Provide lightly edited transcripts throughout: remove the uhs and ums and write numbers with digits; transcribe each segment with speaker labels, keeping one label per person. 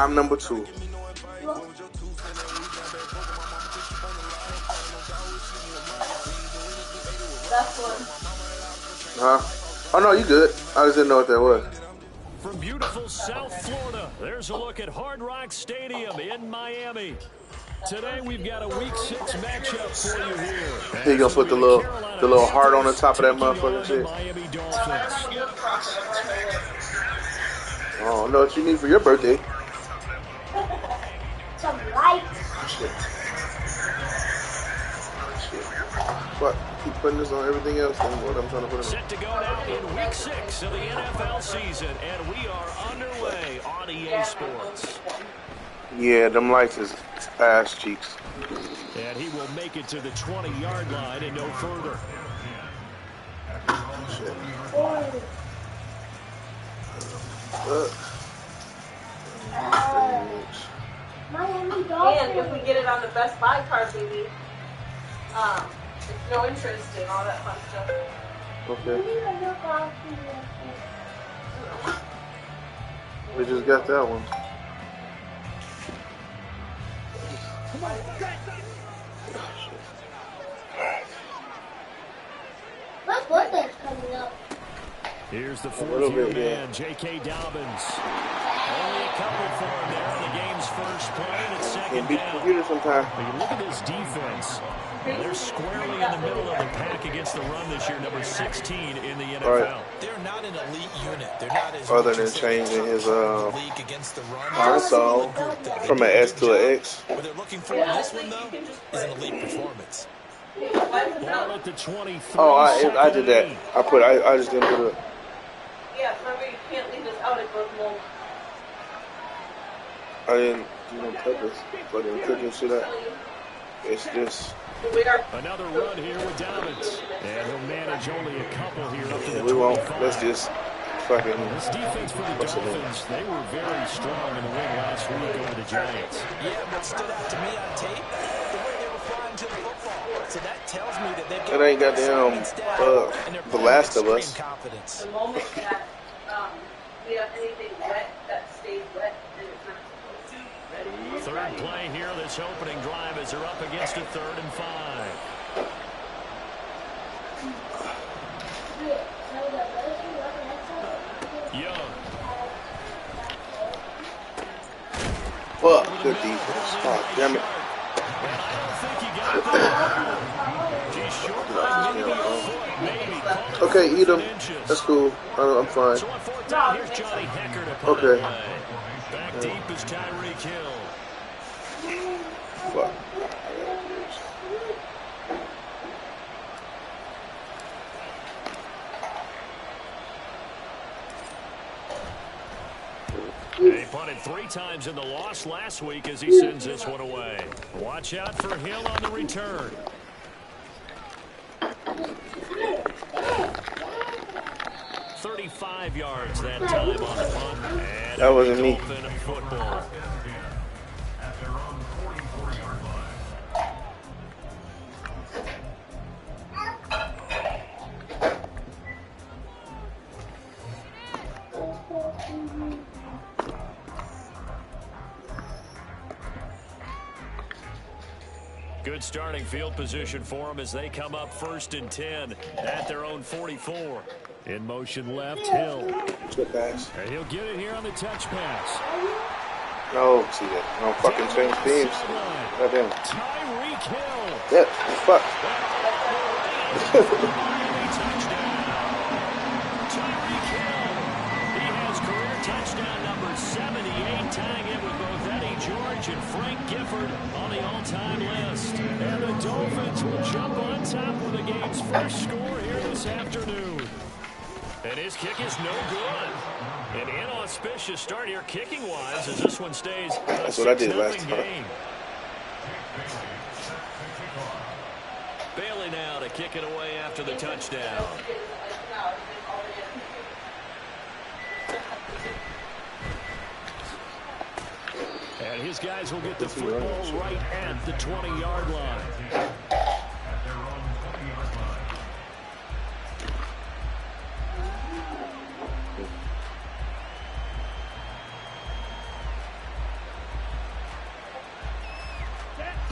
Speaker 1: I'm number 2.
Speaker 2: That's what.
Speaker 1: Huh? Oh no, you good. I just didn't know what that was.
Speaker 3: From beautiful South Florida, there's a look at Hard Rock Stadium in Miami. Today we've got a Week 6 matchup for you here.
Speaker 1: Here you gonna put the little heart on the top of that motherfucking shit.
Speaker 3: Miami Dolphins.
Speaker 1: Oh, know what you need for your birthday.
Speaker 2: Some lights.
Speaker 1: Shit. What? Keep putting this on everything else than what I'm trying to put it on.
Speaker 3: Set to go now in Week 6 of the NFL season, and we are underway on EA Sports.
Speaker 1: Yeah, them lights is ass cheeks.
Speaker 3: And he will make it to the 20-yard line and no further.
Speaker 1: Shit.
Speaker 2: Miami Dolphins. And if we get it on the Best Buy card, baby, no interest and all that fun stuff.
Speaker 1: Okay. We just got that one.
Speaker 2: My birthday's coming up.
Speaker 3: Here's the fourth-year man, J.K. Dobbins. Only a couple for him there on the game's first play, and it's second down.
Speaker 1: Computer sometime.
Speaker 3: But you look at this defense. They're squarely in the middle of the pack against the run this year, number 16 in the NFL.
Speaker 4: Right. They're not an elite unit. They're not as
Speaker 1: other than changing his
Speaker 4: league against the run.
Speaker 1: console from an S to an X.
Speaker 4: What they're looking for in this one, though, is an elite performance.
Speaker 3: Ball at the 23.
Speaker 1: Oh, I did that. I just didn't put it.
Speaker 2: Yeah, remember you can't leave this out. It goes mold.
Speaker 1: I didn't do no purpose, but in cooking shit up. It's just.
Speaker 3: Another run here with Dobbins. And he'll manage only a couple here up to the 25.
Speaker 1: We won't. Let's just fucking.
Speaker 3: This defense for the Dolphins, they were very strong in the win last week over the Giants.
Speaker 4: Yeah, what stood out to me on tape, the way they were flying to the football. So that tells me that they've got.
Speaker 1: It ain't goddamn The Last of Us.
Speaker 2: The moment that we have anything wet that stays wet, then it's not supposed to.
Speaker 3: Third play here, this opening drive as they're up against a 3rd and 5. Young.
Speaker 1: Fuck, good defense. Oh, damn it. Okay, eat them. That's cool. I'm fine. Okay.
Speaker 3: Back deep is Tyreek Hill.
Speaker 1: Fuck.
Speaker 3: He punted 3 times in the loss last week as he sends this one away. Watch out for Hill on the return. "35 yards that time on the punt. And
Speaker 1: that wasn't me.
Speaker 3: Football. Good starting field position for them as they come up 1st and 10 at their own 44. In motion left, Hill.
Speaker 1: Good pass.
Speaker 3: And he'll get it here on the touch pass.
Speaker 1: No, see that. No fucking change teams. Goddamn.
Speaker 3: Tyreek Hill.
Speaker 1: Yep. Fuck.
Speaker 3: Tyreek Hill. He has career touchdown number 78, tying it with both Eddie George and Frank Gifford on the all-time list. And the Dolphins will jump on top with the game's first score here this afternoon. And his kick is no good. An inauspicious start here kicking-wise as this one stays a
Speaker 1: That's what I did last time.
Speaker 3: game. Bailey now to kick it away after the touchdown. And his guys will get the football right at the 20-yard line.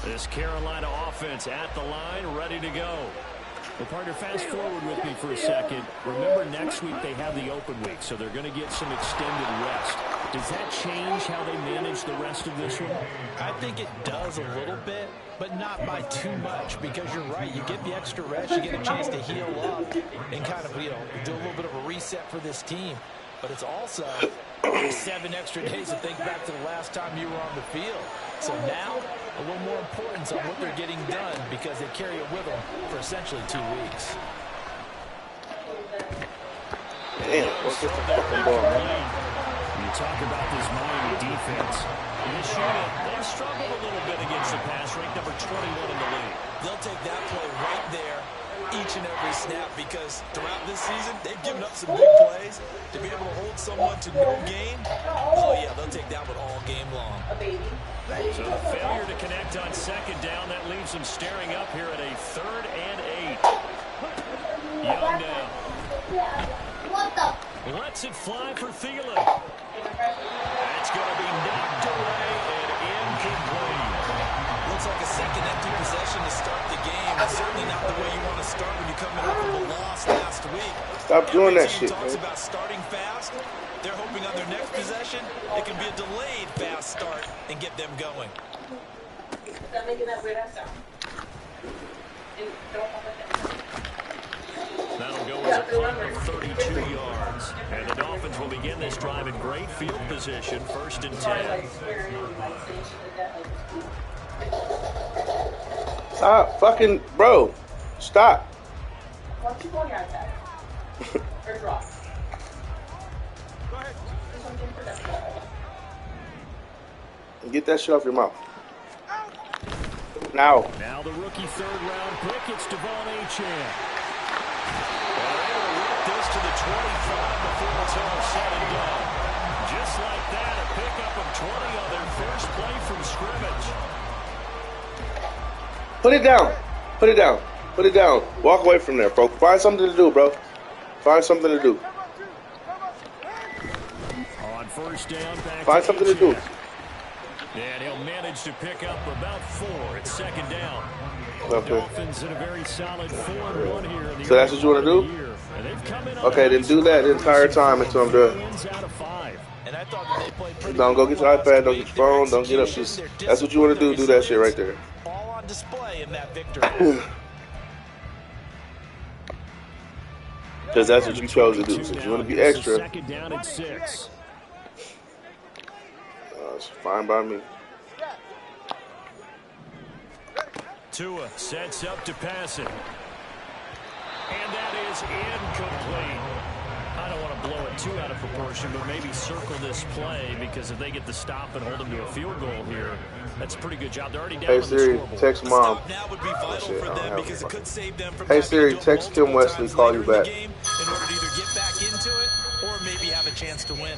Speaker 3: This Carolina offense at the line, ready to go. Well, partner, fast forward with me for a second. Remember, next week they have the open week, so they're going to get some extended rest. Does that change how they manage the rest of this one?
Speaker 4: I think it does a little bit, but not by too much, because you're right. You get the extra rest, you get a chance to heal up and kind of, do a little bit of a reset for this team. But it's also 7 extra days to think back to the last time you were on the field. So now, a little more importance on what they're getting done because they carry it with them for essentially 2 weeks.
Speaker 1: Damn, what's this fucking ball, man?
Speaker 3: You talk about this Miami defense. This unit, they've struggled a little bit against the pass, ranked number 21 in the league.
Speaker 4: They'll take that play right there each and every snap because throughout this season, they've given up some big plays. To be able to hold someone to no gain, oh yeah, they'll take that one all game long.
Speaker 3: So the failure to connect on second down, that leaves them staring up here at a 3rd and 8. Young now. Lets it fly for Thielen. That's going to be knocked away and incomplete.
Speaker 4: Looks like a second empty possession to start the game. It's certainly not the way you want to start when you're coming off of a loss last week.
Speaker 1: Stop doing that shit,
Speaker 4: talks
Speaker 1: man.
Speaker 4: about starting fast. They're hoping on their next possession, it can be a delayed fast start and get them going.
Speaker 2: Stop making that weird ass sound.
Speaker 3: That'll go as a punt of 32 yards. And the Dolphins will begin this drive in great field position, 1st and 10.
Speaker 1: Stop fucking, bro. Stop.
Speaker 2: Why don't you go on your iPad? Or draw? Go ahead. Do something productive.
Speaker 1: Get that shit off your mouth. Now.
Speaker 3: Now the rookie 3rd-round pick, it's Devon Achane. Well, they're able to work this to the 25 before it's all said and done. Just like that, a pickup of 20 on their first play from scrimmage.
Speaker 1: Put it down. Put it down. Put it down. Walk away from there, bro. Find something to do, bro. Find something to do.
Speaker 3: On 1st down, back
Speaker 1: Find something to do.
Speaker 3: And he'll manage to pick up about 4 at 2nd down.
Speaker 1: Okay.
Speaker 3: Dolphins in a very solid 4-1 here in the
Speaker 1: So that's what you want to do? Okay, then do that the entire time until I'm done.
Speaker 4: And I thought that they played pretty
Speaker 1: Don't go get your iPad, don't get your phone, don't get up. Just, that's what you want to do. Do that shit right there.
Speaker 4: All on display in that victory.
Speaker 1: Because that's what you chose to do. Since you want to be extra,
Speaker 3: 2nd down and 6.
Speaker 1: It's fine by me.
Speaker 3: Tua sets up to pass it. And that is incomplete. I don't want to blow it too out of proportion, but maybe circle this play because if they get the stop and hold them to a field goal here, that's a pretty good job. They're already down
Speaker 1: Hey
Speaker 3: on the
Speaker 1: Siri,
Speaker 3: scoreboard.
Speaker 1: text mom.
Speaker 4: Now would be vital
Speaker 1: Shit,
Speaker 4: for
Speaker 1: I
Speaker 4: them
Speaker 1: don't
Speaker 4: because
Speaker 1: have
Speaker 4: it could save them from
Speaker 1: Hey
Speaker 4: having
Speaker 1: Siri,
Speaker 4: to do it
Speaker 1: text Kim
Speaker 4: multiple
Speaker 1: Wesley,
Speaker 4: times
Speaker 1: call
Speaker 4: later
Speaker 1: you
Speaker 4: in the
Speaker 1: back.
Speaker 4: game in order to either get back into it or maybe have a chance to win.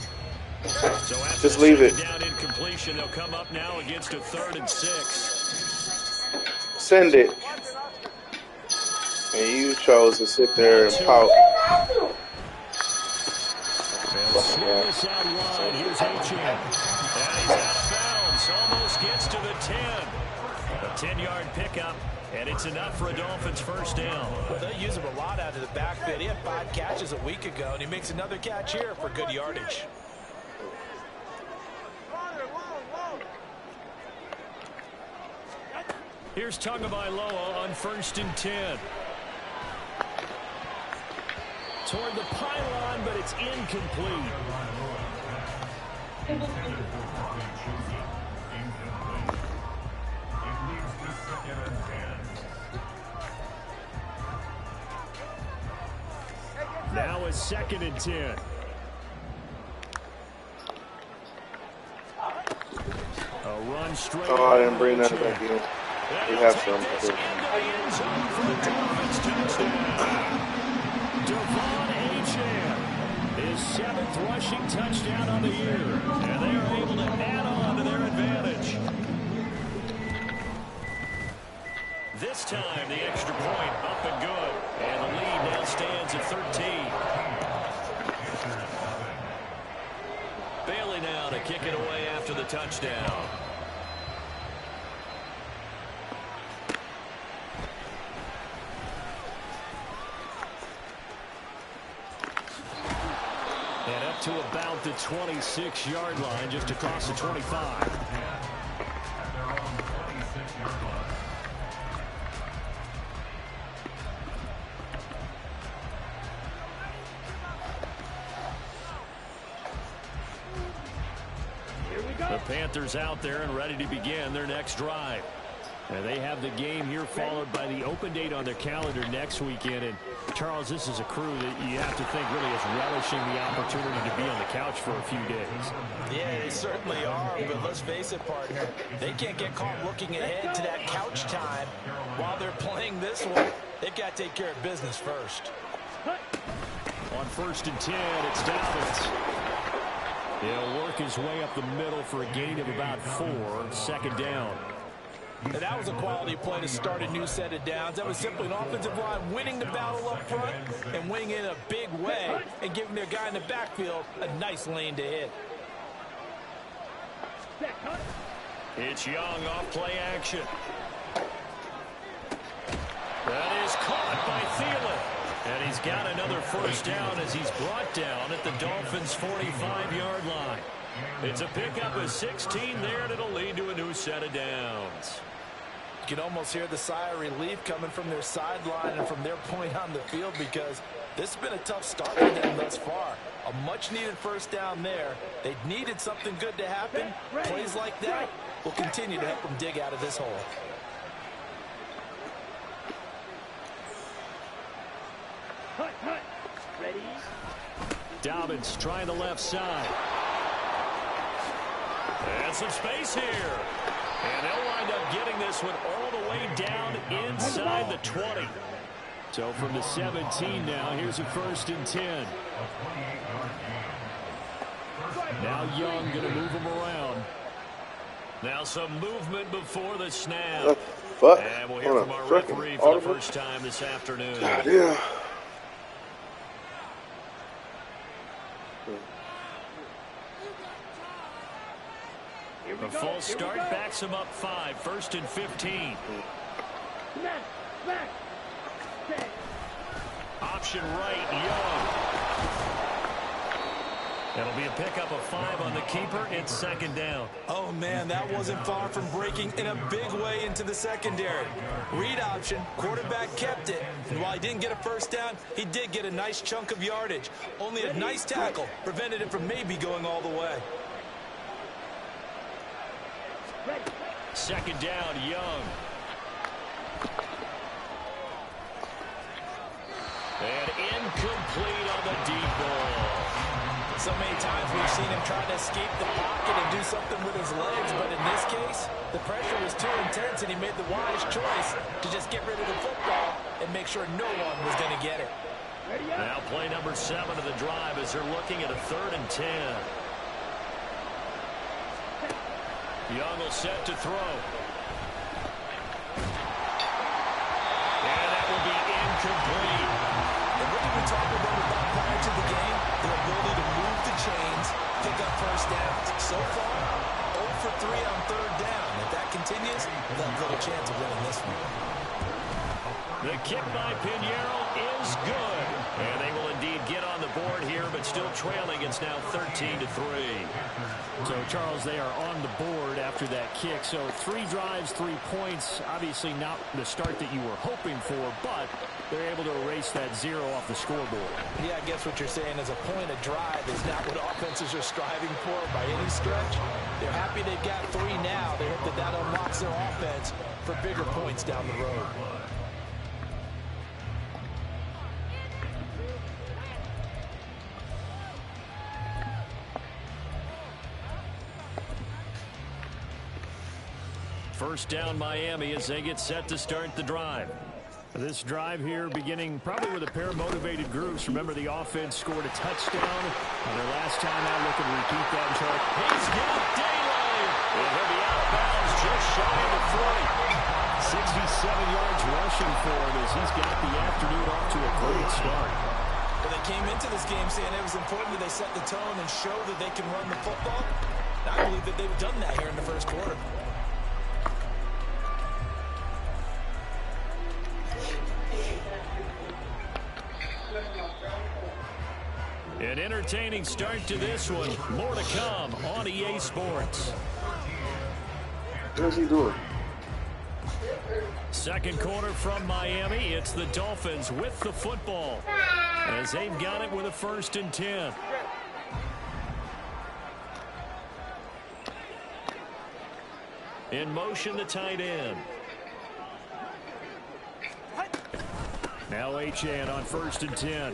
Speaker 3: So after
Speaker 1: Just leave it.
Speaker 3: down incompletion, they'll come up now against a 3rd and 6.
Speaker 1: Send it. And you chose to sit there and pout.
Speaker 3: And swing this out wide. Here's Achane. And he's out of bounds. Almost gets to the 10. A 10-yard pickup, and it's enough for a Dolphins 1st down.
Speaker 4: Well, they use him a lot out of the backfield. He had 5 catches a week ago, and he makes another catch here for good yardage.
Speaker 3: Here's Tagovailoa on 1st and 10. Toward the pylon, but it's incomplete. Now is 2nd and 10. A run straight.
Speaker 1: Oh, I didn't bring that back in. We have some.
Speaker 3: Devon Achane, his 7th rushing touchdown on the year, and they are able to add on to their advantage. This time, the extra point up and good, and the lead now stands at 13. Bailey now to kick it away after the touchdown. And up to about the 26-yard line, just across the 25. The Panthers out there and ready to begin their next drive. And they have the game here followed by the open date on their calendar next weekend. And Charles, this is a crew that you have to think really is relishing the opportunity to be on the couch for a few days.
Speaker 4: Yeah, they certainly are, but let's face it, partner. They can't get caught looking ahead to that couch time while they're playing this one. They've got to take care of business first.
Speaker 3: On 1st and 10, it's Dobbins. He'll work his way up the middle for a gain of about 4, 2nd down.
Speaker 4: And that was a quality play to start a new set of downs. That was simply an offensive line winning the battle up front and winning in a big way and giving their guy in the backfield a nice lane to hit.
Speaker 3: It's Young off play action. That is caught by Thielen. And he's got another 1st down as he's brought down at the Dolphins' 45-yard line. It's a pickup of 16 there, and it'll lead to a new set of downs.
Speaker 4: You can almost hear the sigh of relief coming from their sideline and from their point on the field because this has been a tough start for them thus far. A much-needed 1st down there. They needed something good to happen. Plays like that will continue to help them dig out of this hole.
Speaker 3: Ready? Dobbins trying the left side. And some space here. And they'll wind up getting this one all the way down inside the 20. So from the 17 now, here's a 1st and 10. Now Young going to move him around. Now some movement before the snap. And we'll hear from our referee for the first time this afternoon.
Speaker 1: God, yeah.
Speaker 3: A false start backs him up 5, 1st and 15. Option right, Young. It'll be a pickup of 5 on the keeper. It's 2nd down.
Speaker 4: Oh, man, that wasn't far from breaking in a big way into the secondary. Read option, quarterback kept it. And while he didn't get a 1st down, he did get a nice chunk of yardage. Only a nice tackle prevented it from maybe going all the way.
Speaker 3: 2nd down, Young. And incomplete on the deep ball.
Speaker 4: So many times we've seen him trying to escape the pocket and do something with his legs, but in this case, the pressure was too intense and he made the wise choice to just get rid of the football and make sure no one was going to get it.
Speaker 3: Now play number 7 of the drive as they're looking at a 3rd and 10. Young will set to throw. And that will be incomplete.
Speaker 4: And what did we talk about prior to the game? Their ability to move the chains, pick up 1st downs. So far, 0 for 3 on 3rd down. If that continues, they'll have little chance of winning this one.
Speaker 3: The kick by Pinheiro is good. And they will indeed get on the board here, but still trailing. It's now 13-3. So, Charles, they are on the board after that kick. So 3 drives, 3 points. Obviously not the start that you were hoping for, but they're able to erase that 0 off the scoreboard.
Speaker 4: Yeah, I guess what you're saying is a point of drive is not what offenses are striving for by any stretch. They're happy they've got 3 now. They hope that that unlocks their offense for bigger points down the road.
Speaker 3: First down Miami as they get set to start the drive. This drive here beginning probably with a pair of motivated groups. Remember, the offense scored a touchdown on their last time out. Looking to repeat that and try. He's got Daly. And he'll be out of bounds just shy of the 40. 67 yards rushing for him as he's got the afternoon off to a great start.
Speaker 4: Well, they came into this game saying it was important that they set the tone and show that they can run the football. I believe that they've done that here in the first quarter.
Speaker 3: An Entertaining start to this one. More to come on EA Sports.
Speaker 1: What is he doing?
Speaker 3: Second quarter from Miami. It's the Dolphins with the football as they've got it with a 1st and 10. In motion, the tight end. Now Achane on 1st and 10.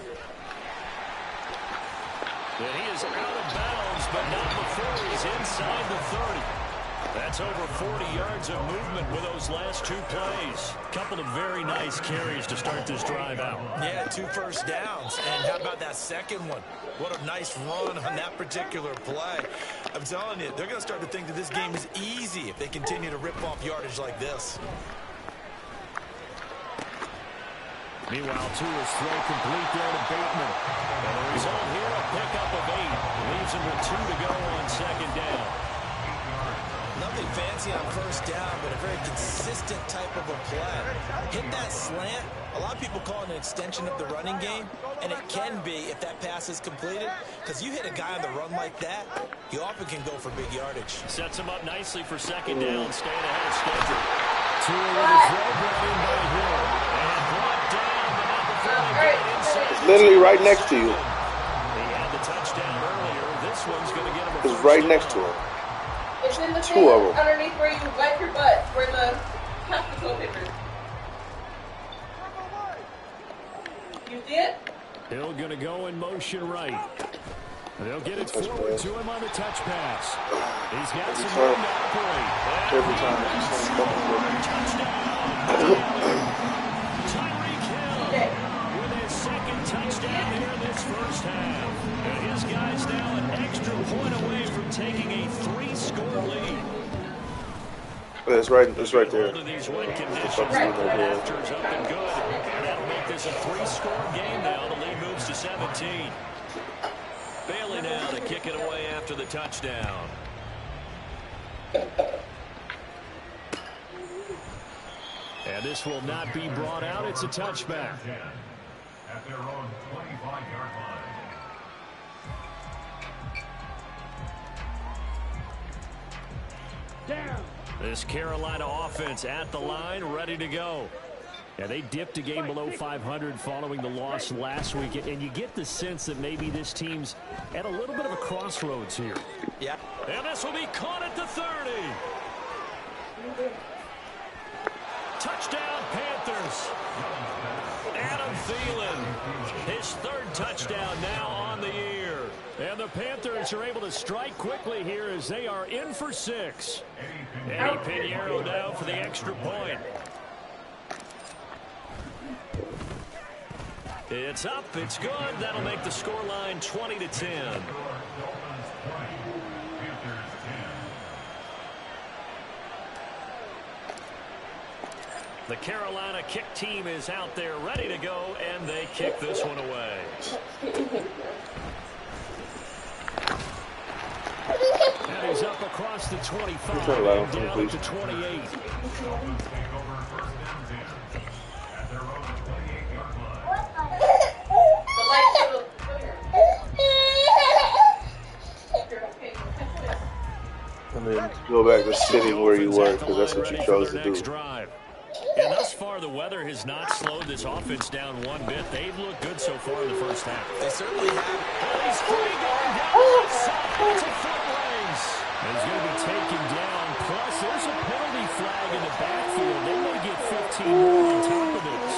Speaker 3: And he is out of bounds, but not before he's inside the 30. That's over 40 yards of movement with those last 2 plays. Couple of very nice carries to start this drive out.
Speaker 4: Yeah, 2 first downs. And how about that second one? What a nice run on that particular play. I'm telling you, they're going to start to think that this game is easy if they continue to rip off yardage like this.
Speaker 3: Meanwhile, Tua's throw complete there to Bateman. And the result here, a pickup of 8. Leaves him with 2 to go on 2nd down.
Speaker 4: Nothing fancy on 1st down, but a very consistent type of a play. Hit that slant. A lot of people call it an extension of the running game, and it can be if that pass is completed, because you hit a guy on the run like that, you often can go for big yardage.
Speaker 3: Sets him up nicely for 2nd down, staying ahead of schedule. Tua with a throw brought in by Hill. And brought down, but not before they get inside.
Speaker 1: It's literally right next to you.
Speaker 3: He had the touchdown earlier. This one's going to get him a
Speaker 1: It's right next to him.
Speaker 2: It's in the
Speaker 1: 2
Speaker 2: thing
Speaker 1: of them.
Speaker 2: underneath where you wipe your butt, where the toilet paper. You did?
Speaker 3: Hill going to go in motion right. They'll get it forward to him on the touch pass. He's got some room to operate.
Speaker 1: Every time.
Speaker 3: Tyreek Hill with his 2nd touchdown here in this 1st half. And his guys now an extra point away from taking a 3-score lead.
Speaker 1: It's right there.
Speaker 3: Both of these win conditions, the point after's up and good. And that'll make this a 3-score game now. The lead moves to 17. Bailey now to kick it away after the touchdown. And this will not be brought out. It's a touchback.
Speaker 5: At their own 25-yard line.
Speaker 3: This Carolina offense at the line, ready to go. Yeah, they dipped a game below 500 following the loss last week, and you get the sense that maybe this team's at a little bit of a crossroads here.
Speaker 4: Yeah.
Speaker 3: And this will be caught at the 30. Touchdown, Panthers. Adam Thielen, his 3rd touchdown now on the year. And the Panthers are able to strike quickly here as they are in for 6. Eddie Pinheiro down for the extra point. It's up, it's good. That'll make the scoreline 20-10. The Carolina kick team is out there ready to go, and they kick this one away. And he's up across the 25 and down to 28.
Speaker 1: And then go back to sitting where you were, because that's what you chose to do.
Speaker 3: And thus far, the weather has not slowed this offense down one bit. They've looked good so far in the 1st half.
Speaker 4: They certainly have.
Speaker 3: He's free going down the left side. It's a foot race. He's going to be taken down. Plus, there's a penalty flag in the backfield. They may get 15 more on top of this.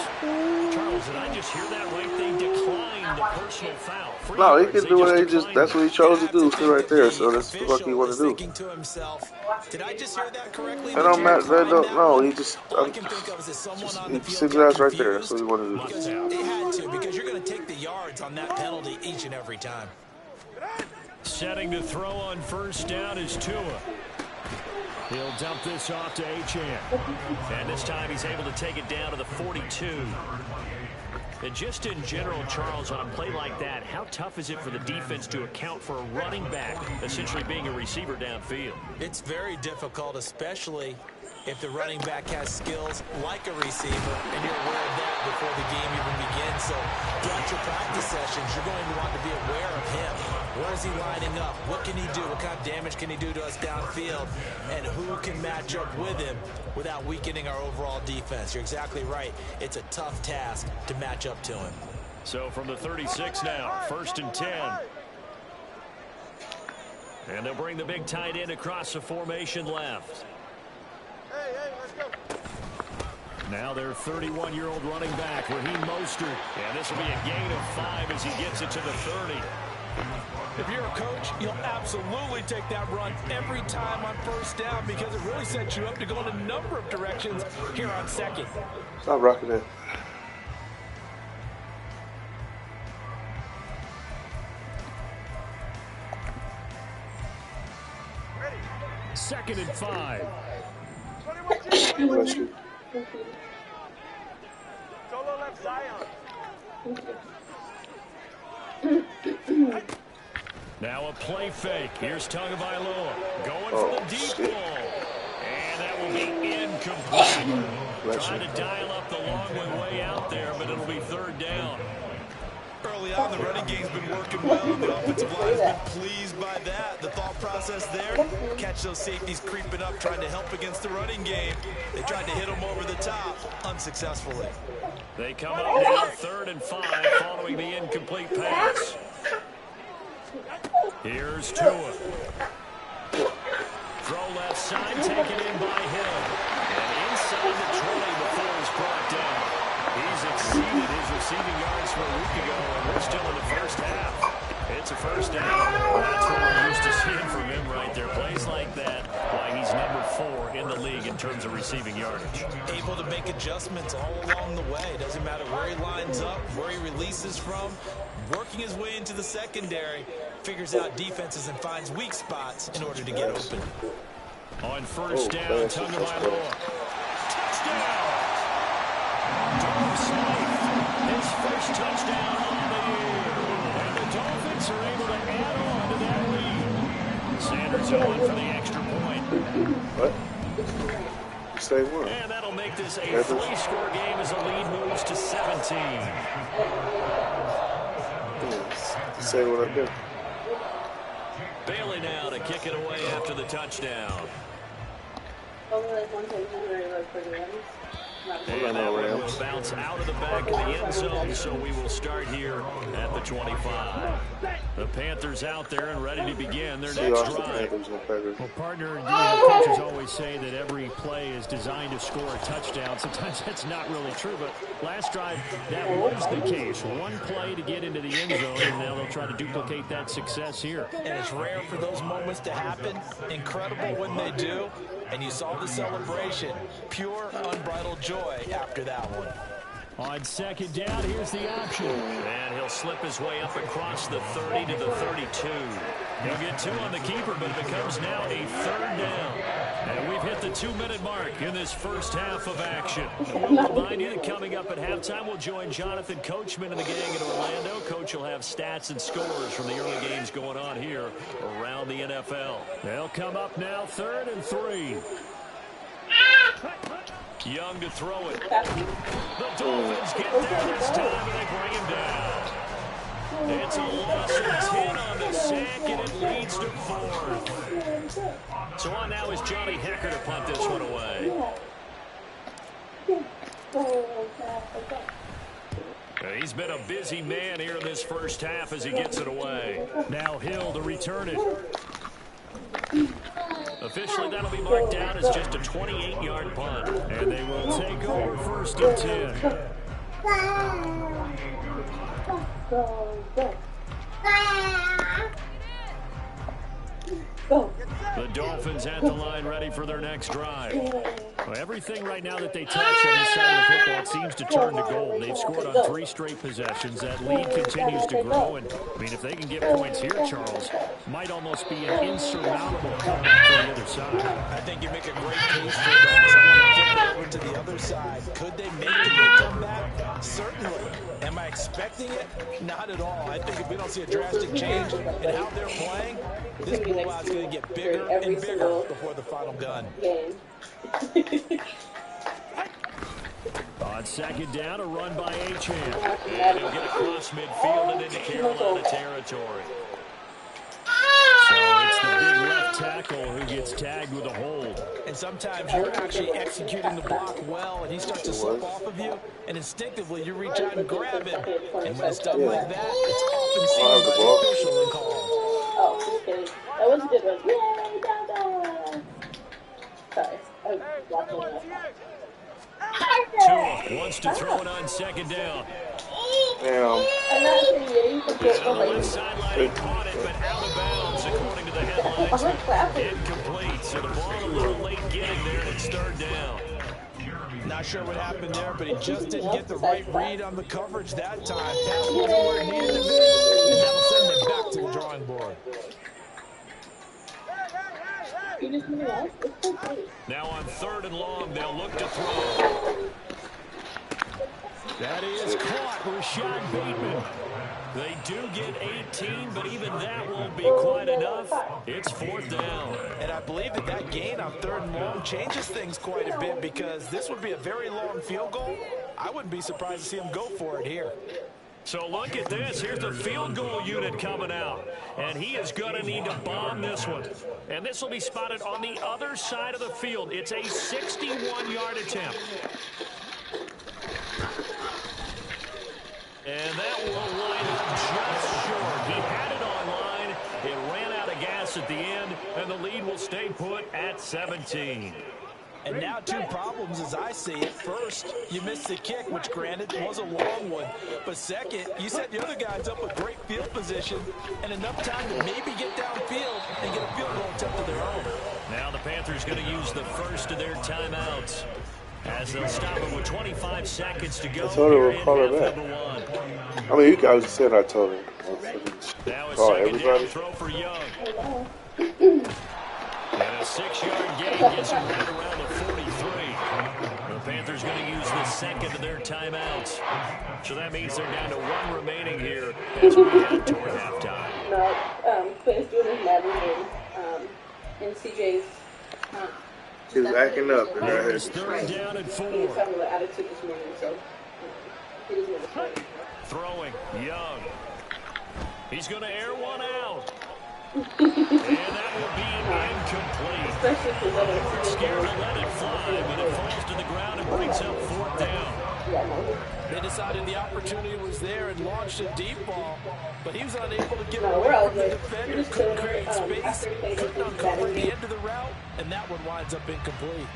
Speaker 3: Charles, did I just hear that right? They declined the personal foul.
Speaker 1: No, he can do it. That's what he chose to do. See right there. So that's what he want to do.
Speaker 4: Thinking to himself, did I just hear that correctly?
Speaker 1: I don't matter. No, he just.
Speaker 4: All I can think of is someone on the
Speaker 1: He
Speaker 4: field
Speaker 1: sits his ass right there. That's what he want to do.
Speaker 4: because they had to, because you're going to take the yards on that penalty each and every time.
Speaker 3: Setting to throw on 1st down is Tua. He'll dump this off to Achane. And this time he's able to take it down to the 42. And just in general, Charles, on a play like that, how tough is it for the defense to account for a running back essentially being a receiver downfield?
Speaker 4: It's very difficult, especially if the running back has skills like a receiver, and you're aware of that before the game even begins. So throughout your practice sessions, you're going to want to be aware of him. Where is he lining up? What can he do? What kind of damage can he do to us downfield? And who can match up with him without weakening our overall defense? You're exactly right. It's a tough task to match up to him.
Speaker 3: So from the 36 now, 1st and 10. And they'll bring the big tight end across the formation left.
Speaker 6: Hey, let's go.
Speaker 3: Now their 31-year-old running back, Raheem Mostert. And this will be a gain of 5 as he gets it to the 30.
Speaker 4: If you're a coach, you'll absolutely take that run every time on 1st down because it really sets you up to go in a number of directions here on 2nd.
Speaker 1: Stop rocking it.
Speaker 6: Ready.
Speaker 3: 2nd and 5.
Speaker 6: 21
Speaker 1: Bless you.
Speaker 6: Solo left Zion.
Speaker 3: Now a play fake. Here's Tagovailoa going for the deep ball. And that will be incomplete. Trying to dial up the long way out there, but it'll be 3rd down.
Speaker 4: Early on, the running game's been working well. The offensive line has been pleased by that. The thought process there, catch those safeties creeping up, trying to help against the running game. They tried to hit them over the top, unsuccessfully.
Speaker 3: They come up now 3rd and 5 following the incomplete pass. Here's Tua. Throw left side, taken in by Hill. And inside the 20 before he's brought down. He's exceeded his receiving yards from a week ago, and we're still in the 1st half. It's a 1st down. That's what we're used to seeing from him right there. Plays like that, why he's number 4 in the league in terms of receiving yardage.
Speaker 4: Able to make adjustments all along the way. Doesn't matter where he lines up, where he releases from. Working his way into the secondary, figures out defenses and finds weak spots in order to get open.
Speaker 3: On 1st down, Tagovailoa. Touchdown! Darnell Smith, his 1st touchdown on the year. And the Dolphins are able to add on to that lead. Sanders going for the extra point.
Speaker 1: What? You say what?
Speaker 3: And that'll make this a 3-score game as the lead moves to 17.
Speaker 1: Say what I did.
Speaker 3: Bailey now to kick it away after the touchdown. And that one will bounce out of the back of the end zone, so we will start here at the 25. The Panthers out there and ready to begin their next drive.
Speaker 7: Well, partner, coaches always say that every play is designed to score a touchdown. Sometimes that's not really true, but last drive, that was the case. One play to get into the end zone, and now they'll try to duplicate that success here.
Speaker 4: And it's rare for those moments to happen. Incredible when they do. And you saw the celebration. Pure, unbridled joy after that one.
Speaker 7: On 2nd down, here's the option.
Speaker 3: And he'll slip his way up across the 30 to the 32. He'll get 2 on the keeper, but it becomes now a 3rd down. And we've hit the 2-minute mark in this 1st half of action. We'll remind you that coming up at halftime, we'll join Jonathan Coachman and the gang in Orlando. Coach will have stats and scores from the early games going on here around the NFL.
Speaker 7: They'll come up now 3rd and 3.
Speaker 3: Young to throw it. The Dolphins get there this time, and they bring him down. It's a loss of 10 on the sack, and it leads to 4th. So on now is Johnny Hecker to punt this one away. He's been a busy man here in this 1st half as he gets it away.
Speaker 7: Now Hill to return it.
Speaker 3: Officially, that'll be marked down as just a 28-yard punt.
Speaker 7: And they will take over 1st and 10.
Speaker 3: The Dolphins at the line ready for their next drive.
Speaker 7: Well, everything right now that they touch on this side of the football seems to turn to gold. They've scored on 3 straight possessions. That lead continues to grow. And, I mean, if they can get points here, Charles, might almost be an insurmountable comeback for the other side.
Speaker 4: I think you make a great case for the Dolphins. I want to flip it over to the other side. Could they make the big comeback? Certainly. Am I expecting it? Not at all. I think if we don't see a drastic change in how they're playing, This blowout's going to get bigger and bigger before the final gun.
Speaker 2: Game.
Speaker 7: On second down, a run by Achane. And he'll get across midfield and into Carolina territory. So it's the big left tackle who gets tagged with a hold.
Speaker 4: And sometimes you're actually executing the block well, and he starts to slip off of you, and instinctively you reach out and grab him. And when it's done like that, it's often seen by the official and called.
Speaker 2: Oh, just kidding. That was a good one. Yay, Dada! Sorry, I was watching that.
Speaker 7: Tua wants to throw it on second down.
Speaker 1: Damn.
Speaker 2: I'm not saying yay for
Speaker 7: And on the left sideline, he caught it, but out of bounds, according to the headlines. Incomplete, so the ball a little late getting there, and it's third down.
Speaker 4: Not sure what happened there, but he just didn't get the right read on the coverage that time. Pass wasn't where it needed to be, and that'll send him back to the drawing board.
Speaker 7: Now on third and long, they'll look to throw. That is caught, Rashad Bateman. They do get 18, but even that won't be quite enough. It's fourth down.
Speaker 4: And I believe that gain on third and long changes things quite a bit, because this would be a very long field goal. I wouldn't be surprised to see him go for it here.
Speaker 7: So look at this. Here's the field goal unit coming out. And he is going to need to bomb this one. And this will be spotted on the other side of the field. It's a 61-yard attempt. And that will line up just short. He had it on line. It ran out of gas at the end, and the lead will stay put at 17.
Speaker 4: And now two problems as I see it. First, you missed the kick, which granted was a long one. But second, you set the other guys up with great field position and enough time to maybe get downfield and get a field goal attempt of their own.
Speaker 7: Now the Panthers going to use the first of their timeouts, as they'll stop it with 25 seconds to go.
Speaker 1: I told her we'll call her back. I mean, you guys said I told her.
Speaker 7: Now a
Speaker 1: Call
Speaker 7: second
Speaker 1: everybody.
Speaker 7: down throw for Young. And a 6-yard gain gets him right around the 43. The Panthers going to use the second of their timeouts. So that means they're down to one remaining here as we head toward halftime.
Speaker 2: No, Quinn's doing his Madden game, and CJ's
Speaker 1: He was acting up. And
Speaker 7: Here is third down and 4.
Speaker 2: he was having an attitude this morning, so he doesn't want to play.
Speaker 7: Throwing, Young. He's going to air one out. And that will be incomplete.
Speaker 2: Especially for the
Speaker 7: Scared to let it fly, but it falls to the ground and brings up fourth down.
Speaker 4: They decided the opportunity was there and launched a deep ball, but he was unable to get
Speaker 2: No,
Speaker 4: away
Speaker 2: we're all
Speaker 4: from the
Speaker 2: good.
Speaker 4: defender,
Speaker 2: You're just
Speaker 4: couldn't
Speaker 2: doing
Speaker 4: create
Speaker 2: it,
Speaker 4: space,
Speaker 2: after they
Speaker 4: couldn't
Speaker 2: do
Speaker 4: uncover
Speaker 2: that.
Speaker 4: the end of the route, and that one winds up incomplete.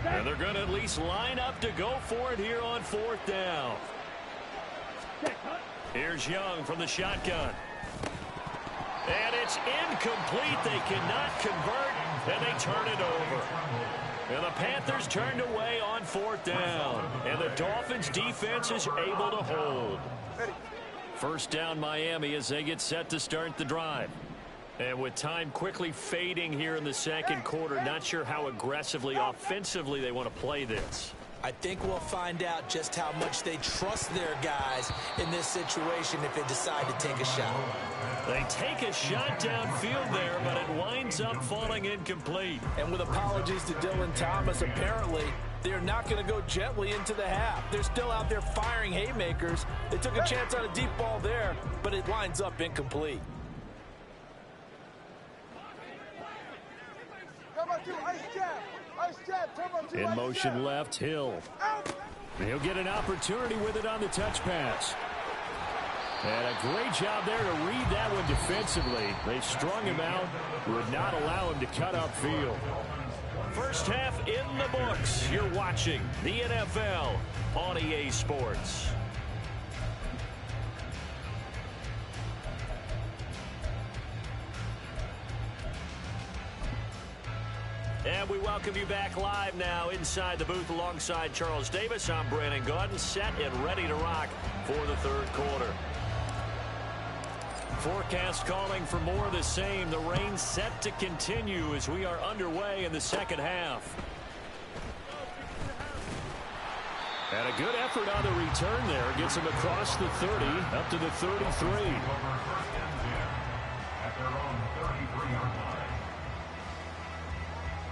Speaker 7: And they're going to at least line up to go for it here on fourth down. Here's Young from the shotgun. And it's incomplete. They cannot convert, and they turn it over. And the Panthers turned away on fourth down. And the Dolphins' defense is able to hold. First down, Miami, as they get set to start the drive. And with time quickly fading here in the second quarter, not sure how aggressively, offensively they want to play this.
Speaker 4: I think we'll find out just how much they trust their guys in this situation if they decide to take a shot.
Speaker 7: They take a shot downfield there, but it winds up falling incomplete.
Speaker 4: And with apologies to Dylan Thomas, apparently they're not going to go gently into the half. They're still out there firing haymakers. They took a chance on a deep ball there, but it winds up incomplete.
Speaker 7: In motion left, Hill. He'll get an opportunity with it on the touch pass. And a great job there to read that one defensively. They strung him out, would not allow him to cut upfield. First half in the books. You're watching the NFL on EA Sports. And we welcome you back live now inside the booth alongside Charles Davis. I'm Brandon Gaudin, set and ready to rock for the third quarter. Forecast calling for more of the same. The rain set to continue as we are underway in the second half. And a good effort on the return there. Gets him across the 30, up to the 33.
Speaker 5: their own 33-yard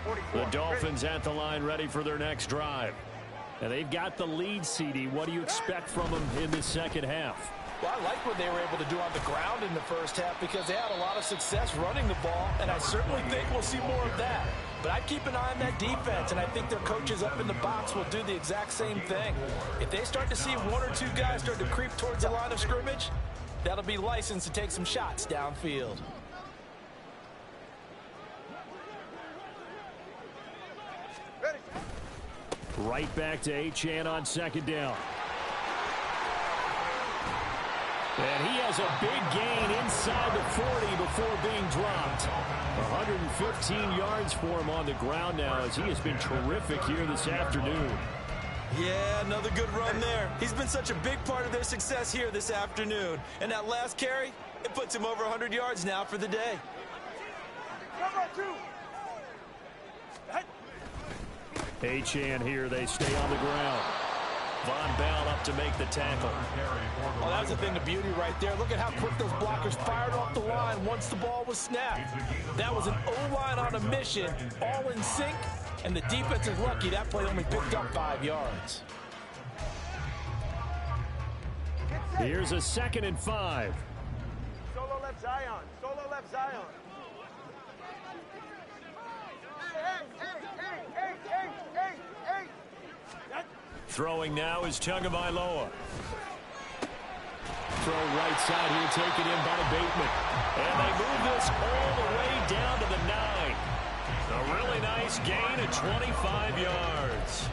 Speaker 5: line.
Speaker 3: The Dolphins at the line ready for their next drive. And they've got the lead, CD. What do you expect from them in this second half?
Speaker 4: Well, I like what they were able to do on the ground in the first half because they had a lot of success running the ball, and I certainly think we'll see more of that. But I'd keep an eye on that defense, and I think their coaches up in the box will do the exact same thing. If they start to see one or two guys start to creep towards the line of scrimmage, that'll be licensed to take some shots downfield.
Speaker 3: Right back to Achane on second down. And he has a big gain inside the 40 before being dropped. 115 yards for him on the ground now as he has been terrific here this afternoon.
Speaker 4: Yeah, another good run there. He's been such a big part of their success here this afternoon. And that last carry, it puts him over 100 yards now for the day.
Speaker 3: Achane here, they stay on the ground. Von Bell up to make the tackle.
Speaker 4: Oh, that was the thing of beauty right there. Look at how quick those blockers fired off the line once the ball was snapped. That was an O-line on a mission, all in sync, and the defense is lucky that play only picked up 5 yards.
Speaker 3: Here's a 2nd and 5.
Speaker 6: Solo left Zion. Solo left Zion.
Speaker 3: Throwing now is Tagovailoa. Throw right side here, taken in by Bateman. And they move this all the way down to the 9. A really nice gain at 25 yards.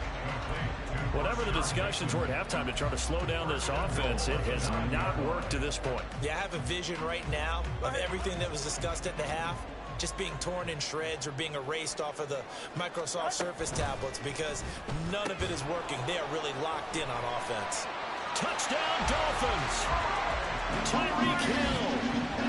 Speaker 3: Whatever the discussions were at halftime to try to slow down this offense, it has not worked to this point.
Speaker 4: Yeah, I have a vision right now of everything that was discussed at the half just being torn in shreds or being erased off of the Microsoft Surface tablets because none of it is working. They are really locked in on offense.
Speaker 3: Touchdown, Dolphins! Tyreek Hill,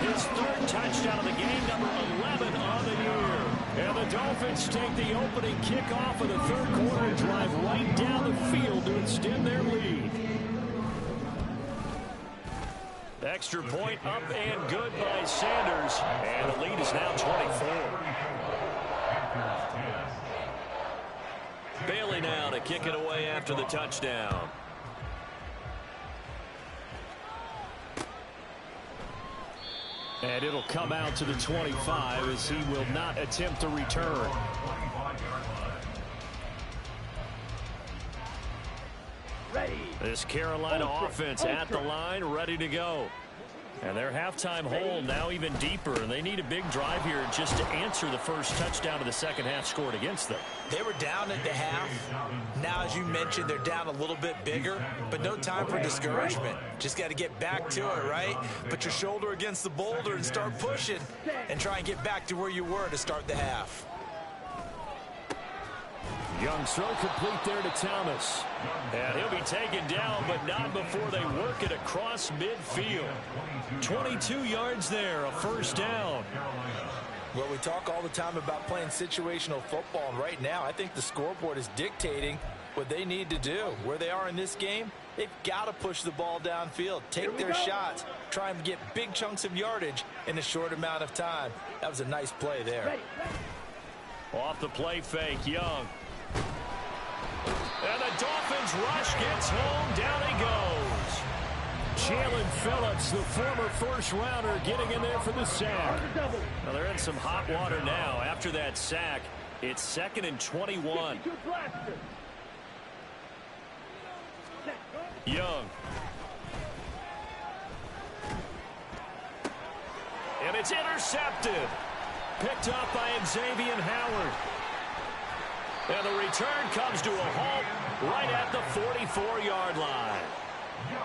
Speaker 3: his 3rd touchdown of the game, number 11 on the year. And the Dolphins take the opening kickoff of the 3rd quarter and drive right down the field to extend their lead. Extra point up and good by Sanders. And the lead is now 24. Bailey now to kick it away after the touchdown. And it'll come out to the 25 as he will not attempt to return. This Carolina offense at the line, ready to go. And their halftime hole now even deeper, and they need a big drive here just to answer the first touchdown of the second half scored against them.
Speaker 4: They were down at the half. Now, as you mentioned, they're down a little bit bigger, but no time for discouragement. Just got to get back to it, right? Put your shoulder against the boulder and start pushing and try and get back to where you were to start the half.
Speaker 3: Young throw complete there to Thomas. And he'll be taken down, but not before they work it across midfield. 22 yards there, a first down.
Speaker 4: Well, we talk all the time about playing situational football, and right now I think the scoreboard is dictating what they need to do. Where they are in this game, they've got to push the ball downfield, take their shots, try and get big chunks of yardage in a short amount of time. That was a nice play there.
Speaker 3: Off the play fake, Young. And the Dolphins rush gets home. Down he goes. Jalen Phillips, the former first-rounder, getting in there for the sack. Now they're in some hot water now. After that sack, it's 2nd and 21. Young. And it's intercepted. Picked up by Xavier Howard. And the return comes to a halt right at the 44-yard line.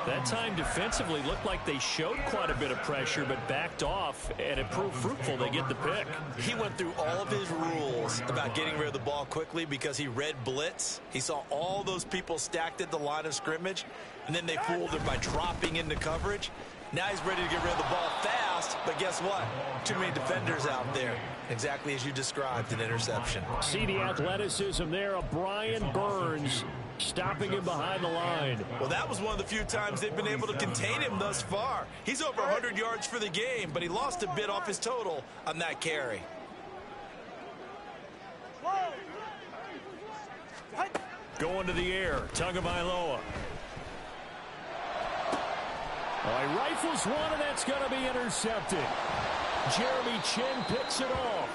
Speaker 3: That time defensively looked like they showed quite a bit of pressure but backed off, and it proved fruitful. They get the pick.
Speaker 4: He went through all of his rules about getting rid of the ball quickly because he read blitz. He saw all those people stacked at the line of scrimmage, and then they fooled him by dropping into coverage. Now he's ready to get rid of the ball fast, but guess what? Too many defenders out there. Exactly as you described, an interception.
Speaker 3: See the athleticism there of Brian Burns
Speaker 7: stopping him behind the line.
Speaker 4: Well, that was one of the few times they've been able to contain him thus far. He's over 100 yards for the game, but he lost a bit off his total on that carry.
Speaker 7: Going to the air, Tagovailoa. He rifles one, and that's going to be intercepted. Jeremy Chin picks it off.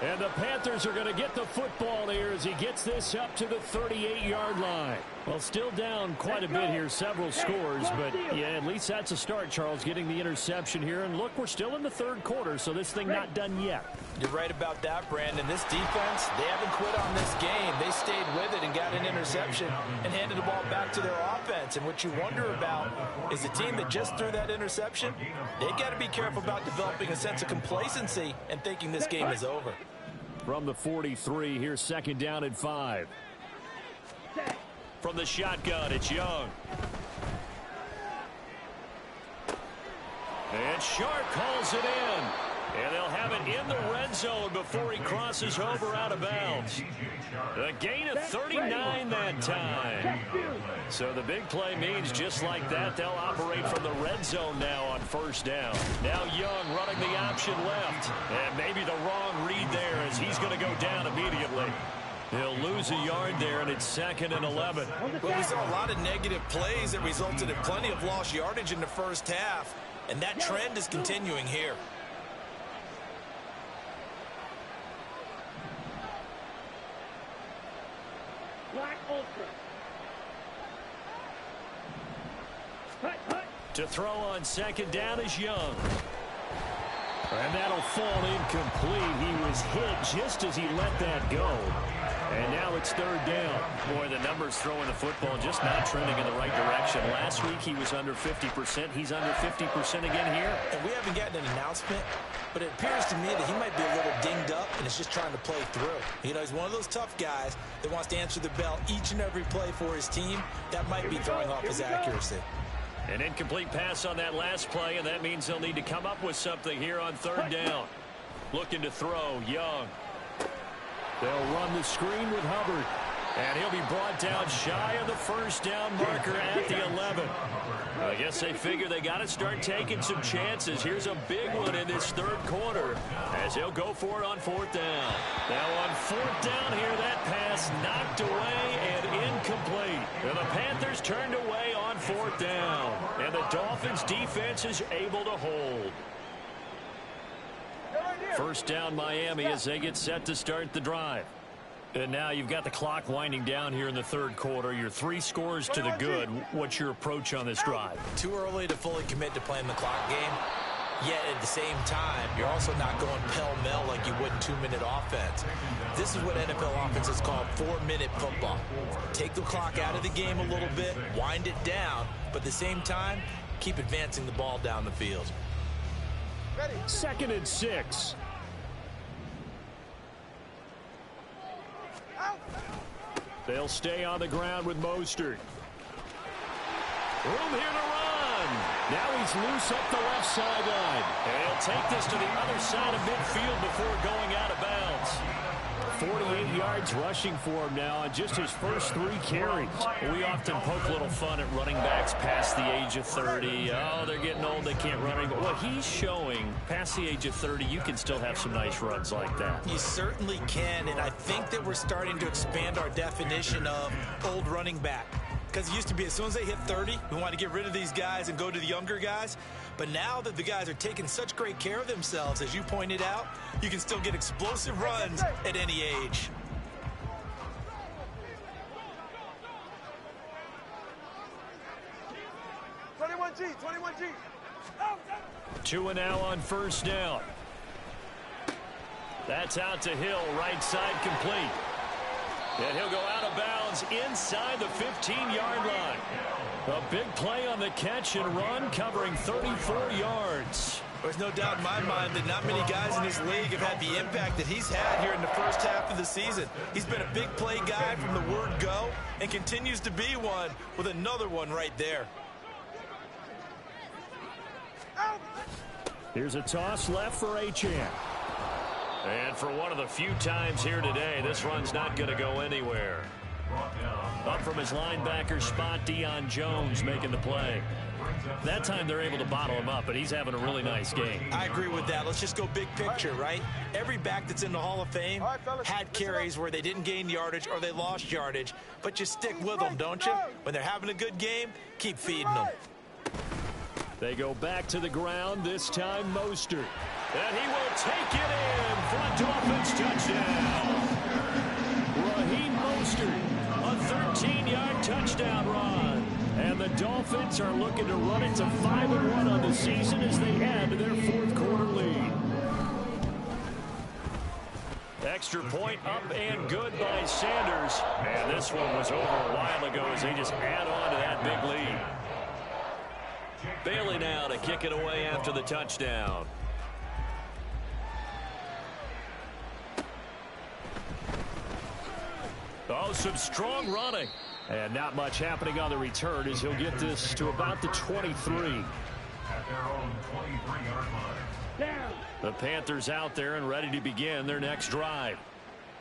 Speaker 7: And the Panthers are going to get the football here as he gets this up to the 38-yard line. Well, still down quite a bit here, several scores, but yeah, at least that's a start, Charles, getting the interception here. And look, we're still in the third quarter, so this thing not done yet.
Speaker 4: You're right about that, Brandon. This defense, they haven't quit on this game. They stayed with it and got an interception and handed the ball back to their offense. And what you wonder about is the team that just threw that interception, they got to be careful about developing a sense of complacency and thinking this game is over.
Speaker 7: From the 43, here's second down and 5. From the shotgun, it's Young. And Sharp calls it in. And they'll have it in the red zone before he crosses over out of bounds. A gain of 39 that time. So the big play means just like that, they'll operate from the red zone now on first down. Now Young running the option left. And maybe the wrong read there as he's going to go down immediately. He'll lose a yard there, and it's 2nd and 11.
Speaker 4: Well, we saw a lot of negative plays that resulted in plenty of lost yardage in the first half. And that trend is continuing here.
Speaker 7: To throw on second down is Young. And that'll fall incomplete. He was hit just as he let that go. And now it's third down. Boy, the numbers throwing the football just not trending in the right direction. Last week he was under 50%. He's under 50% again here.
Speaker 4: And we haven't gotten an announcement, but it appears to me that he might be a little dinged up and is just trying to play through. You know, he's one of those tough guys that wants to answer the bell each and every play for his team. That might be throwing off his accuracy.
Speaker 7: An incomplete pass on that last play, and that means they'll need to come up with something here on third down. Looking to throw, Young. They'll run the screen with Hubbard. And he'll be brought down shy of the first down marker at the 11. I guess they figure they got to start taking some chances. Here's a big one in this third quarter as he'll go for it on fourth down. Now on fourth down here, that pass knocked away and incomplete. And the Panthers turned away on fourth down. And the Dolphins defense is able to hold. First down Miami as they get set to start the drive. And now you've got the clock winding down here in the third quarter. You're 3 scores to the good. What's your approach on this drive?
Speaker 4: Too early to fully commit to playing the clock game. Yet at the same time, you're also not going pell-mell like you would in 2-minute offense. This is what NFL offenses call 4-minute football. Take the clock out of the game a little bit, wind it down, but at the same time, keep advancing the ball down the field.
Speaker 7: 2nd and 6. They'll stay on the ground with Mostert. Room here to run. Now he's loose up the left sideline. And he'll take this to the other side of midfield before going out of bounds. 48 yards rushing for him now on just his first 3 carries. We often poke a little fun at running backs past the age of 30. Oh, they're getting old, they can't run anymore. Well, he's showing past the age of 30, you can still have some nice runs like that.
Speaker 4: You certainly can, and I think that we're starting to expand our definition of old running back. Because it used to be as soon as they hit 30, we want to get rid of these guys and go to the younger guys. But now that the guys are taking such great care of themselves, as you pointed out, you can still get explosive runs at any age.
Speaker 6: G, 21G.
Speaker 7: 2 and now on first down. That's out to Hill, right side complete. And he'll go out of bounds inside the 15-yard line. A big play on the catch and run, covering 34 yards.
Speaker 4: There's no doubt in my mind that not many guys in this league have had the impact that he's had here in the first half of the season. He's been a big play guy from the word go and continues to be one with another one right there.
Speaker 7: Here's a toss left for Achane. And for one of the few times here today, this run's not going to go anywhere.
Speaker 5: Brought down
Speaker 7: Up from his linebacker spot, Deion Jones making the play. That time they're able to bottle him up, but he's having a really nice game.
Speaker 4: I agree with that. Let's just go big picture, right? Every back that's in the Hall of Fame had carries where they didn't gain yardage or they lost yardage, but you stick with them, don't you? When they're having a good game, keep feeding them.
Speaker 7: They go back to the ground, this time Mostert. And he will take it in. Front offense touchdown. Raheem Mostert, a 13-yard touchdown run. And the Dolphins are looking to run it to 5-1 on the season as they add to their fourth quarter lead. Extra point up and good by Sanders. And this one was over a while ago as they just add on to that big lead. Bailey now to kick it away after the touchdown. Oh, some strong running. And not much happening on the return as he'll get this to about the 23.
Speaker 5: At their own 23-yard line.
Speaker 7: The Panthers out there and ready to begin their next drive.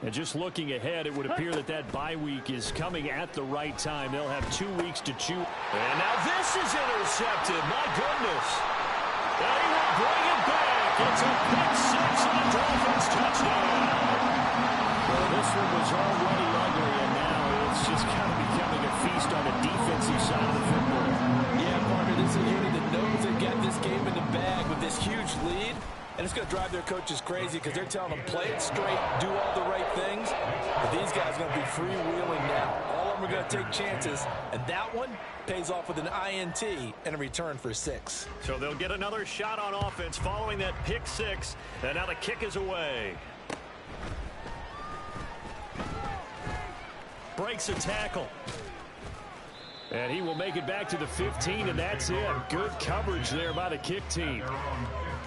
Speaker 7: And just looking ahead, it would appear that that bye week is coming at the right time. They'll have 2 weeks to chew. And now this is intercepted. My goodness. And he will bring it back. It's a pick six and a Dolphins touchdown. Well, this one was already ugly, and now it's just kind of becoming a feast on the defensive side of the football.
Speaker 4: Yeah, partner, this is a unit that knows they've got this game in the bag with this huge lead. And it's going to drive their coaches crazy because they're telling them play it straight, do all the right things. But these guys are going to be freewheeling now. All of them are going to take chances. And that one pays off with an INT and a return for 6.
Speaker 7: So they'll get another shot on offense following that pick six. And now the kick is away. Breaks a tackle. And he will make it back to the 15, and that's it. Good coverage there by the kick team.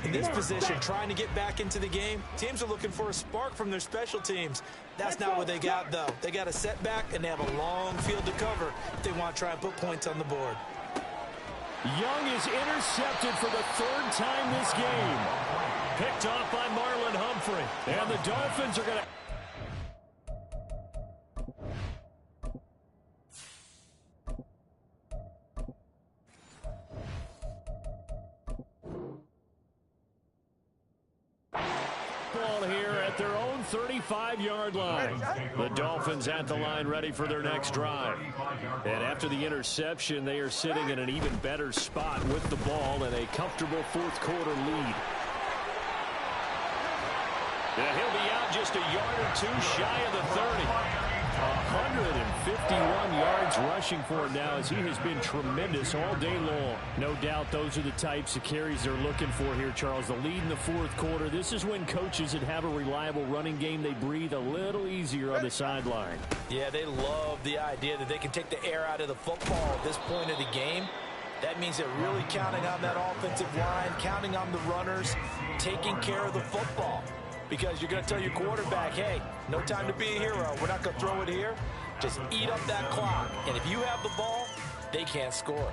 Speaker 4: In this position, trying to get back into the game, teams are looking for a spark from their special teams. That's not what they got, though. They got a setback, and they have a long field to cover if they want to try and put points on the board.
Speaker 7: Young is intercepted for the 3rd time this game. Picked off by Marlon Humphrey. And the Dolphins are going to... here at their own 35-yard line. The Dolphins at the line ready for their next drive. And after the interception, they are sitting in an even better spot with the ball and a comfortable fourth quarter lead. Yeah, he'll be out just a yard or two shy of the 30. 151 yards rushing for him now as he has been tremendous all day long. No doubt those are the types of carries they're looking for here, Charles. The lead in the fourth quarter. This is when coaches that have a reliable running game, they breathe a little easier on the sideline.
Speaker 4: Yeah, they love the idea that they can take the air out of the football at this point of the game. That means they're really counting on that offensive line, counting on the runners, taking care of the football. Because you're going to tell your quarterback, hey, no time to be a hero. We're not going to throw it here. Just eat up that clock. And if you have the ball, they can't score.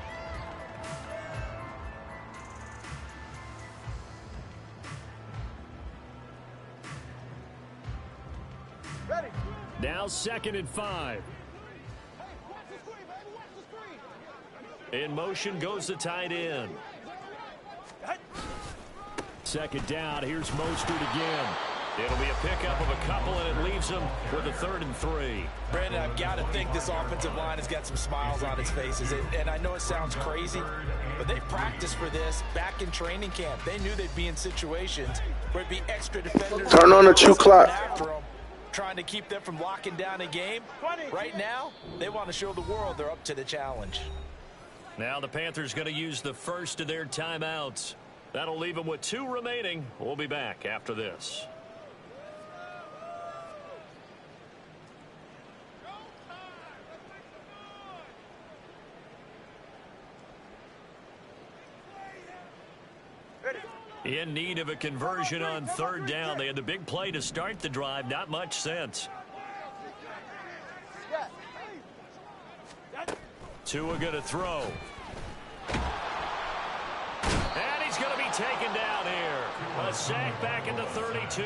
Speaker 6: Ready.
Speaker 7: Now 2nd and 5. In motion goes the tight end. 2nd down. Here's Mostert again. It'll be a pickup of a couple, and it leaves them with a 3rd and 3.
Speaker 4: Brandon, I've got to think this offensive line has got some smiles on its faces. And I know it sounds crazy, but they've practiced for this back in training camp. They knew they'd be in situations where it'd be extra defenders.
Speaker 1: Turn on the 2 clock.
Speaker 4: After them, trying to keep them from locking down a game. Right now, they want to show the world they're up to the challenge.
Speaker 7: Now the Panthers going to use the first of their timeouts. That'll leave them with 2 remaining. We'll be back after this. In need of a conversion on 3rd down. They had the big play to start the drive. Not much sense. Tua going to throw. And he's going to be taken down here.
Speaker 3: A sack back at the 32.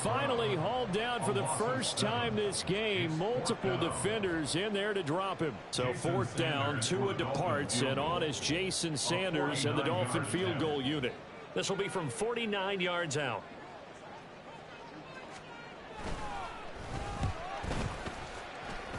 Speaker 7: Finally hauled down for the first time this game. Multiple defenders in there to drop him. So fourth down, Tua departs, and on is Jason Sanders and the Dolphin field goal unit.
Speaker 3: This will be from 49 yards out.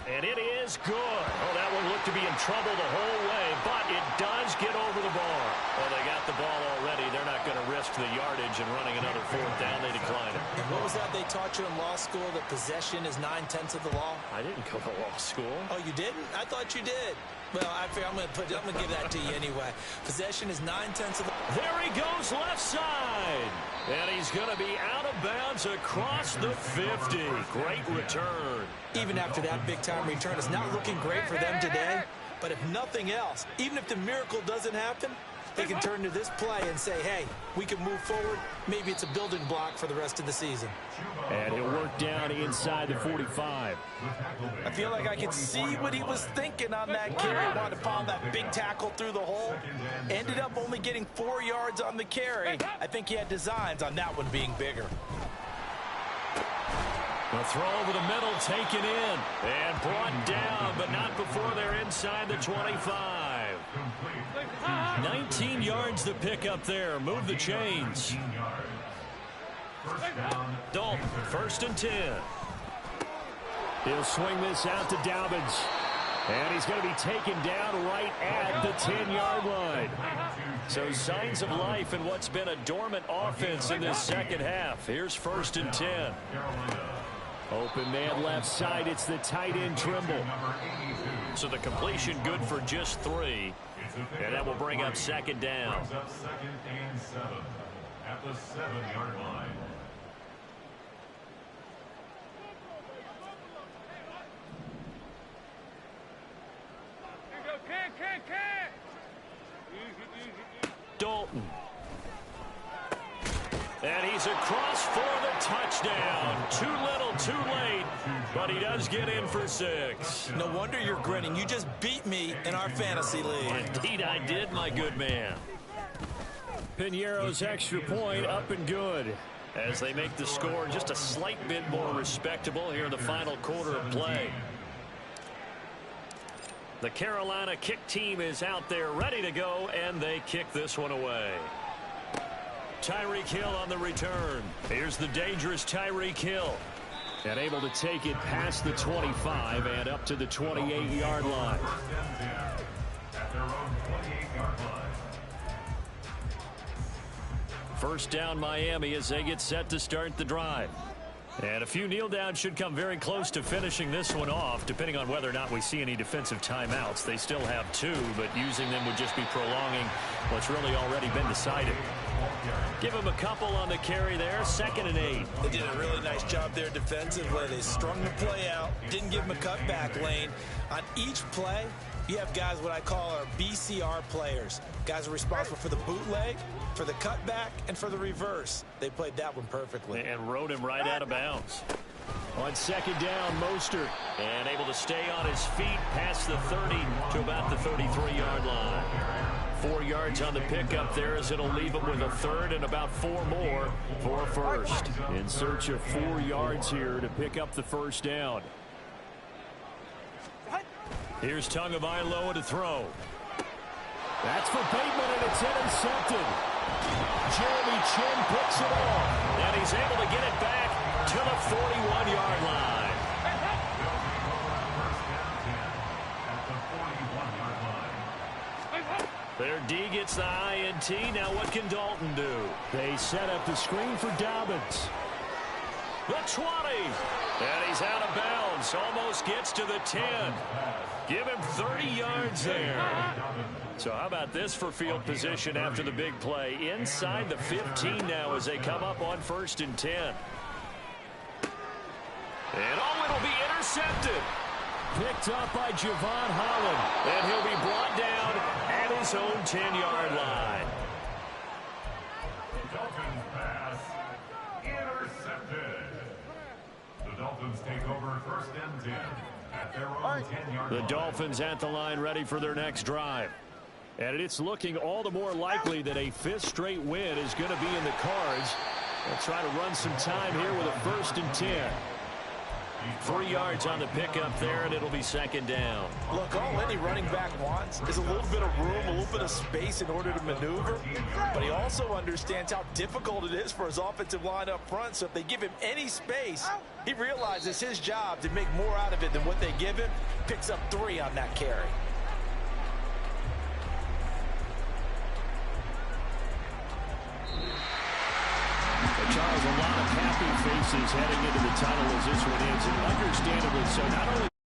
Speaker 3: And it is good. Oh, that one looked to be in trouble the whole way, but it does get over the bar. Well, they got the ball already. They're not going to risk the yardage and running another fourth down. They decline it.
Speaker 4: And what was that they taught you in law school, that possession is 9/10 of the law?
Speaker 3: I didn't go to law school.
Speaker 4: Oh, you didn't? I thought you did. Well, I'm going to give that to you anyway. Possession is 9/10 of the...
Speaker 3: There he goes left side. And he's going to be out of bounds across the 50. Great return.
Speaker 4: Even after that big-time return, it's not looking great for them today. But if nothing else, even if the miracle doesn't happen, they can turn to this play and say, hey, we can move forward. Maybe it's a building block for the rest of the season.
Speaker 7: And he'll work down inside the 45.
Speaker 4: I feel like I could see what he was thinking on that carry. Wanted to follow that big tackle through the hole. Ended up only getting 4 yards on the carry. I think he had designs on that one being bigger.
Speaker 3: The throw over the middle, taken in, and brought down, but not before they're inside the 25. 19 yards to pick up there. Move the chains. Dalton, 1st and 10.
Speaker 7: He'll swing this out to Dobbins. And he's going to be taken down right at the 10-yard line.
Speaker 3: So signs of life in what's been a dormant offense in this second half. Here's 1st and 10.
Speaker 7: Open man left side. It's the tight end Trimble.
Speaker 3: So the completion good for just 3. And that will bring up 2nd down.
Speaker 5: Brings up 2nd and 7 at the 7-yard line.
Speaker 3: Dalton. And he's across for the touchdown. Too little, too late, but he does get in for 6.
Speaker 4: No wonder you're grinning. You just beat me in our fantasy league.
Speaker 3: Indeed I did, my good man.
Speaker 7: Piñeiro's extra point up and good.
Speaker 3: As they make the score just a slight bit more respectable here in the final quarter of play. The Carolina kick team is out there ready to go, and they kick this one away. Tyreek Hill on the return. Here's the dangerous Tyreek Hill.
Speaker 7: And able to take it past the 25 and up to the 28-yard line.
Speaker 5: At their own 28-yard line.
Speaker 3: First down Miami as they get set to start the drive. And a few kneel downs should come very close to finishing this one off, depending on whether or not we see any defensive timeouts. They still have 2, but using them would just be prolonging what's really already been decided. Give him a couple on the carry there. 2nd and 8.
Speaker 4: They did a really nice job there defensively. They strung the play out, didn't give him a cutback lane. On each play, you have guys what I call our BCR players. Guys are responsible for the bootleg, for the cutback, and for the reverse. They played that one perfectly.
Speaker 3: And rode him right out of bounds.
Speaker 7: On 2nd down, Mostert.
Speaker 3: And able to stay on his feet past the 30 to about the 33-yard line. 4 yards on the pickup there as it'll leave him with a 3rd and about 4 more for a 1st.
Speaker 7: In search of 4 yards here to pick up the 1st down.
Speaker 3: Here's Tagovailoa to throw.
Speaker 7: That's for Bateman, and it's intercepted. Jeremy Chin picks it off.
Speaker 3: And he's able to get it back to the 41-yard line. Their D gets the INT. Now what can Dalton do?
Speaker 7: They set up the screen for Dobbins.
Speaker 3: The 20. And he's out of bounds. Almost gets to the 10. Give him 30 yards there. So how about this for field position after the big play? Inside the 15 now as they come up on 1st and 10. And oh, it'll be intercepted.
Speaker 7: Picked up by Javon Holland.
Speaker 3: And he'll be brought down at his own 10-yard line.
Speaker 5: Dolphins pass intercepted. The Dolphins take over 1st and 10 at their own 10-yard line.
Speaker 3: The Dolphins at the line ready for their next drive.
Speaker 7: And it's looking all the more likely that a 5th straight win is going to be in the cards. They'll try to run some time here with a 1st and 10. 3 yards on the pickup there, and it'll be 2nd down.
Speaker 4: Look, all any running back wants is a little bit of room, a little bit of space in order to maneuver. But he also understands how difficult it is for his offensive line up front. So if they give him any space, he realizes his job to make more out of it than what they give him. Picks up 3 on that carry.
Speaker 7: Charles, a lot of happy faces heading into the tunnel as this one ends, and understandably so. Not only